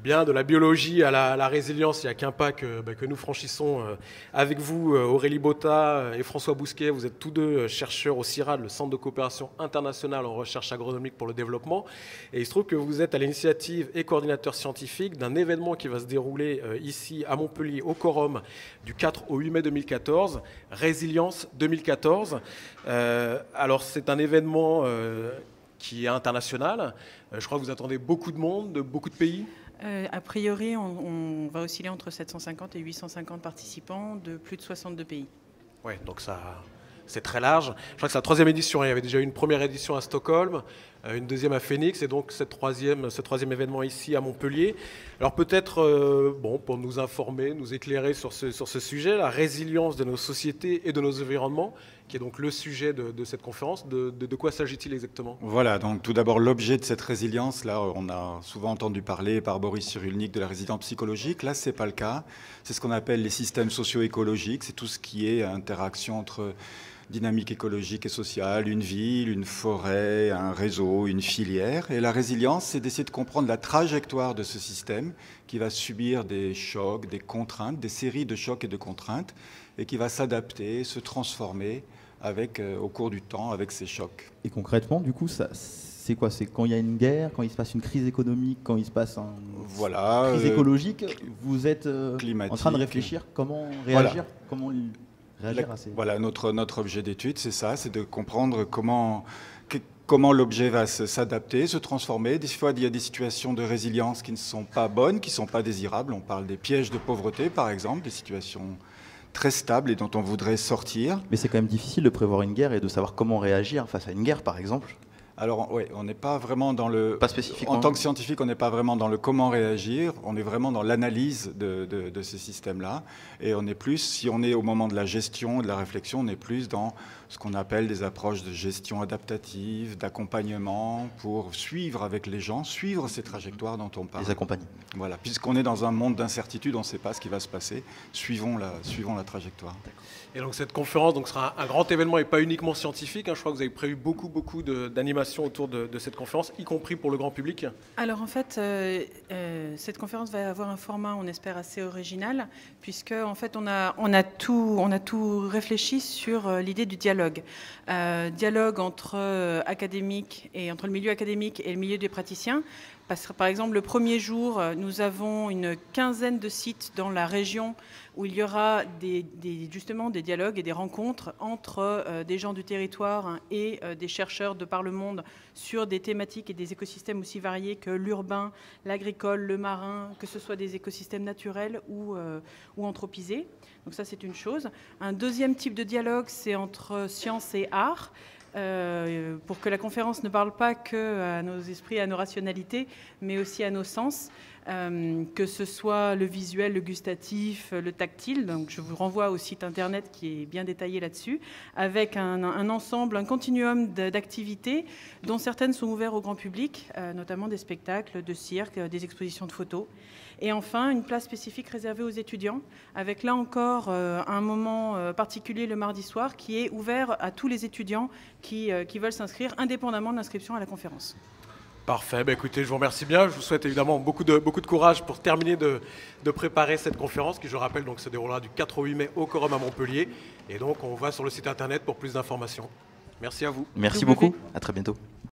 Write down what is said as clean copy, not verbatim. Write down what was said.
Bien, de la biologie à la résilience, il n'y a qu'un pas que nous franchissons avec vous, Aurélie Botta et François Bousquet. Vous êtes tous deux chercheurs au CIRAD, le Centre de coopération internationale en recherche agronomique pour le développement. Et il se trouve que vous êtes à l'initiative et coordinateur scientifique d'un événement qui va se dérouler ici à Montpellier, au Quorum, du 4 au 8 mai 2014, Résilience 2014. Alors c'est un événement qui est international. Je crois que vous attendez beaucoup de monde, de beaucoup de pays. A priori, on va osciller entre 750 et 850 participants de plus de 62 pays. Oui, donc ça, c'est très large. Je crois que c'est la troisième édition. Il y avait déjà eu une première édition à Stockholm, une deuxième à Phoenix, et donc ce troisième événement ici à Montpellier. Alors peut-être, pour nous informer, nous éclairer sur ce sujet, la résilience de nos sociétés et de nos environnements, qui est donc le sujet de cette conférence. De quoi s'agit-il exactement? Voilà, donc tout d'abord l'objet de cette résilience. Là, on a souvent entendu parler par Boris Cyrulnik de la résilience psychologique. Là, ce n'est pas le cas. C'est ce qu'on appelle les systèmes socio-écologiques. C'est tout ce qui est interaction entre dynamique écologique et sociale, une ville, une forêt, un réseau, une filière. Et la résilience, c'est d'essayer de comprendre la trajectoire de ce système qui va subir des chocs, des contraintes, des séries de chocs et de contraintes, et qui va s'adapter, se transformer au cours du temps avec ces chocs. Et concrètement, du coup, c'est quoi? C'est quand il y a une guerre, quand il se passe une crise économique, quand il se passe une crise écologique, vous êtes en train de réfléchir comment réagir, comment réagir à ces... Voilà, notre objet d'étude, c'est ça, c'est de comprendre comment l'objet va s'adapter, se transformer. Des fois, il y a des situations de résilience qui ne sont pas bonnes, qui ne sont pas désirables. On parle des pièges de pauvreté, par exemple, des situations très stables et dont on voudrait sortir. Mais c'est quand même difficile de prévoir une guerre et de savoir comment réagir face à une guerre, par exemple. Alors, oui, on n'est pas vraiment dans le... Pas spécifiquement. En tant que scientifique, on n'est pas vraiment dans le comment réagir, on est vraiment dans l'analyse de ces systèmes-là. Et on est plus, si on est au moment de la gestion, de la réflexion, on est plus dans ce qu'on appelle des approches de gestion adaptative, d'accompagnement, pour suivre avec les gens, suivre ces trajectoires dont on parle. Les accompagner. Voilà, puisqu'on est dans un monde d'incertitude, on ne sait pas ce qui va se passer, suivons la trajectoire. Et donc cette conférence sera un grand événement et pas uniquement scientifique. Je crois que vous avez prévu beaucoup d'animations autour de cette conférence, y compris pour le grand public. Alors en fait, cette conférence va avoir un format, on espère, assez original, puisque en fait on a tout réfléchi sur l'idée du dialogue. Dialogue entre académiques et entre le milieu académique et le milieu des praticiens. Parce que, par exemple, le premier jour, nous avons une quinzaine de sites dans la région où il y aura justement des dialogues et des rencontres entre des gens du territoire et des chercheurs de par le monde sur des thématiques et des écosystèmes aussi variés que l'urbain, l'agricole, le marin, que ce soit des écosystèmes naturels ou anthropisés. Donc ça, c'est une chose. Un deuxième type de dialogue, c'est entre science et art. Pour que la conférence ne parle pas que à nos esprits, à nos rationalités, mais aussi à nos sens, que ce soit le visuel, le gustatif, le tactile. Donc je vous renvoie au site internet qui est bien détaillé là-dessus, avec un ensemble, un continuum d'activités dont certaines sont ouvertes au grand public, notamment des spectacles, de cirque, des expositions de photos. Et enfin, une place spécifique réservée aux étudiants, avec là encore un moment particulier le mardi soir qui est ouvert à tous les étudiants qui veulent s'inscrire indépendamment de l'inscription à la conférence. Parfait, écoutez, je vous remercie bien. Je vous souhaite évidemment beaucoup de courage pour terminer de préparer cette conférence qui, je rappelle, se déroulera du 4 au 8 mai au Quorum à Montpellier. Et donc, on va sur le site internet pour plus d'informations. Merci à vous. Merci beaucoup, à très bientôt.